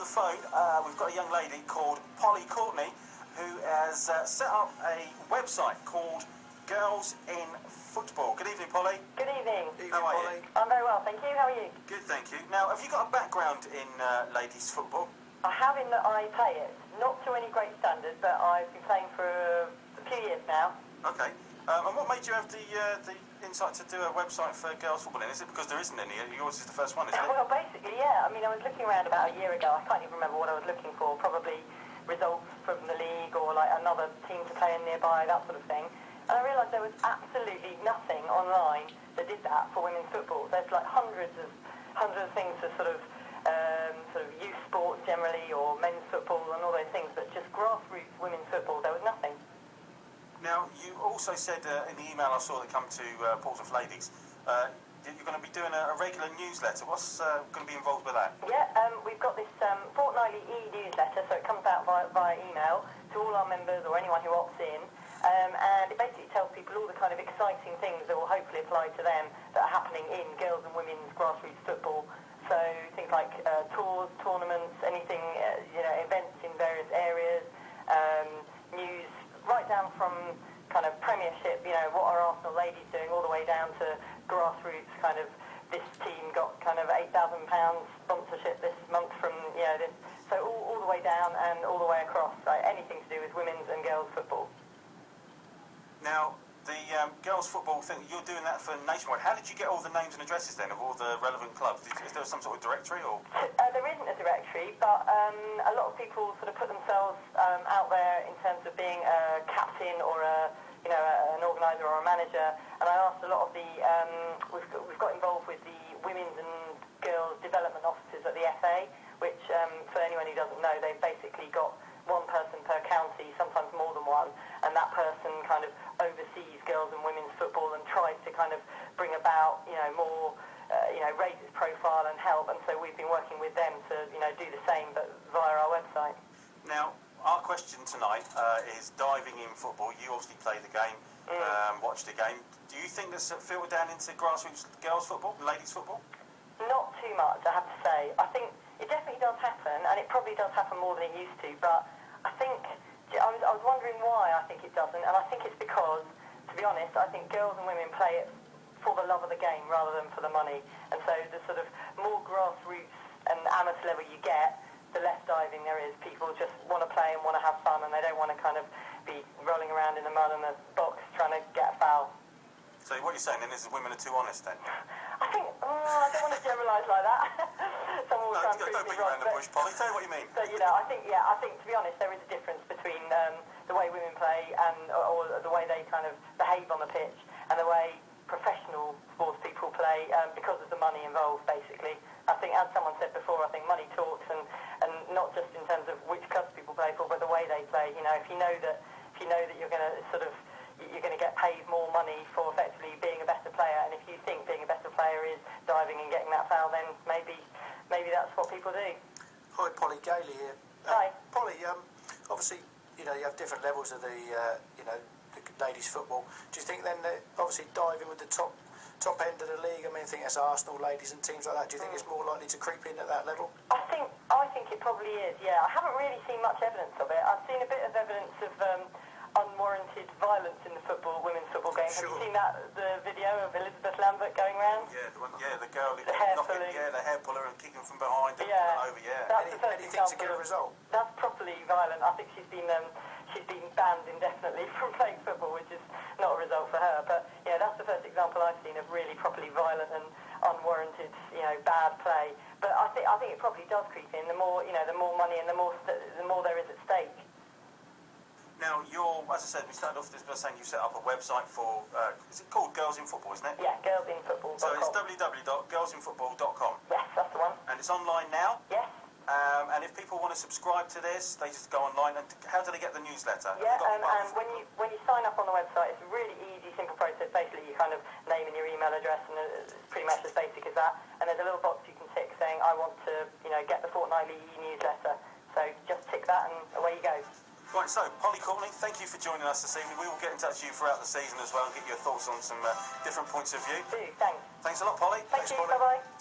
the phone, we've got a young lady called Polly Courtney who has set up a website called Girls in Football. Good evening, Polly. Good evening. How are you? I'm very well, thank you. How are you? Good, thank you. Now, have you got a background in ladies' football? I have, in that I play it. Not to any great standard, but I've been playing for a few years now. Okay. And what made you have the insight to do a website for girls' football? Is it because there isn't any? Yours is the first one, isn't it? Well, basically, yeah. I mean, I was looking around about a year ago. I can't even remember what I was looking for. Probably results from the league or like another team to play in nearby, that sort of thing. And I realised there was absolutely nothing online that did that for women's football. There's like hundreds of things for sort of youth sports generally, or men's football and all those things, but just grassroots women's football, there was nothing. Now, you also said in the email I saw that come to Portsmouth Ladies, you're going to be doing a regular newsletter. What's going to be involved with that? Yeah, we've got this fortnightly e-newsletter, so it comes out via email to all our members or anyone who opts in, and it basically tells people all the kind of exciting things that will hopefully apply to them that are happening in girls and women's grassroots football. So things like tours, tournaments, anything, events in various areas, news right down from kind of Premiership, what are Arsenal ladies doing, all the way down to grassroots kind of, this team got kind of £8,000 sponsorship this month from, this. So all the way down and all the way across, like anything to do with women's and girls' football. Now, the girls' football thing, you're doing that for nationwide. How did you get all the names and addresses then of all the relevant clubs? Is there some sort of directory or? There isn't a directory, but a lot of people sort of put themselves out there in terms of being a captain or an organiser or a manager. And I asked a lot of the we've got involved with the women's and girls development officers at the FA, which for anyone who doesn't know, they've basically got one person per county, sometimes more than one, and that person kind of oversees girls and women's football and tries to kind of bring about, more, raise its profile and help. And so we've been working with them to, do the same, but via our website. Now, our question tonight is diving in football. You obviously play the game, watch the game. Do you think that's filtered down into grassroots girls' football, ladies' football? Not too much, I have to say. I think it definitely does happen, and it probably does happen more than it used to, but I think, I was wondering why I think it doesn't, and I think it's because, to be honest, I think girls and women play it for the love of the game rather than for the money, and so the sort of more grassroots and amateur level you get, the less diving there is. People just want to play and want to have fun, and they don't want to kind of be rolling around in the mud in the box trying to get a foul. So what you're saying then is women are too honest then? I think, I don't want to generalise like that. Someone will try and prove don't me beat wrong, around the bush, Polly. Tell you what you mean. But, I think to be honest, there is a difference between the way women play and or the way they kind of behave on the pitch and the way professional sports people play because of the money involved, basically. I think, as someone said before, I think money talks, and not just in terms of which clubs people play for, but the way they play. If you know that you're going to you're going to get paid more money for effectively being a better player, and if you think being a better player is diving and getting that foul, then maybe that's what people do. Hi, Polly, Gailey here. Hi. Polly, obviously, you have different levels of the ladies' football. Do you think then that obviously diving with the top end of the league, I think that's Arsenal ladies and teams like that, do you think it's more likely to creep in at that level? I think it probably is, yeah. I haven't really seen much evidence of it. I've seen a bit of evidence of unwarranted violence in the women's football game. Sure. Have you seen the video of Elizabeth Lambert going round? Yeah, the girl who the hair knocking, pulling. the hair puller and kicking from behind and Yeah. pulling over, yeah. That's the first Anything to example get a result? That's properly violent. I think she's been banned indefinitely from playing football, which is not a result for her. But that's the first example I've seen of really properly violent and unwarranted, bad play. But I think it probably does creep in. The more money and the more there is at stake. Now, as I said, we started off this by saying you set up a website for, is it called Girls in Football, isn't it? Yeah, girlsinfootball.com. So it's www.girlsinfootball.com. Yes, that's the one. And it's online now? Yes. And if people want to subscribe to this, they just go online. And how do they get the newsletter? Yeah, and when you sign up on the website, it's a really easy, simple process. Basically, you kind of name in your email address, and it's pretty much as basic as that. And there's a little box you can tick saying, I want to, get the fortnightly newsletter. So just tick that, and away you go. Right, so, Polly Courtney, thank you for joining us this evening. We will get in touch with you throughout the season as well and get your thoughts on some different points of view. Thanks. Thanks a lot, Polly. Thank you, Polly. bye-bye.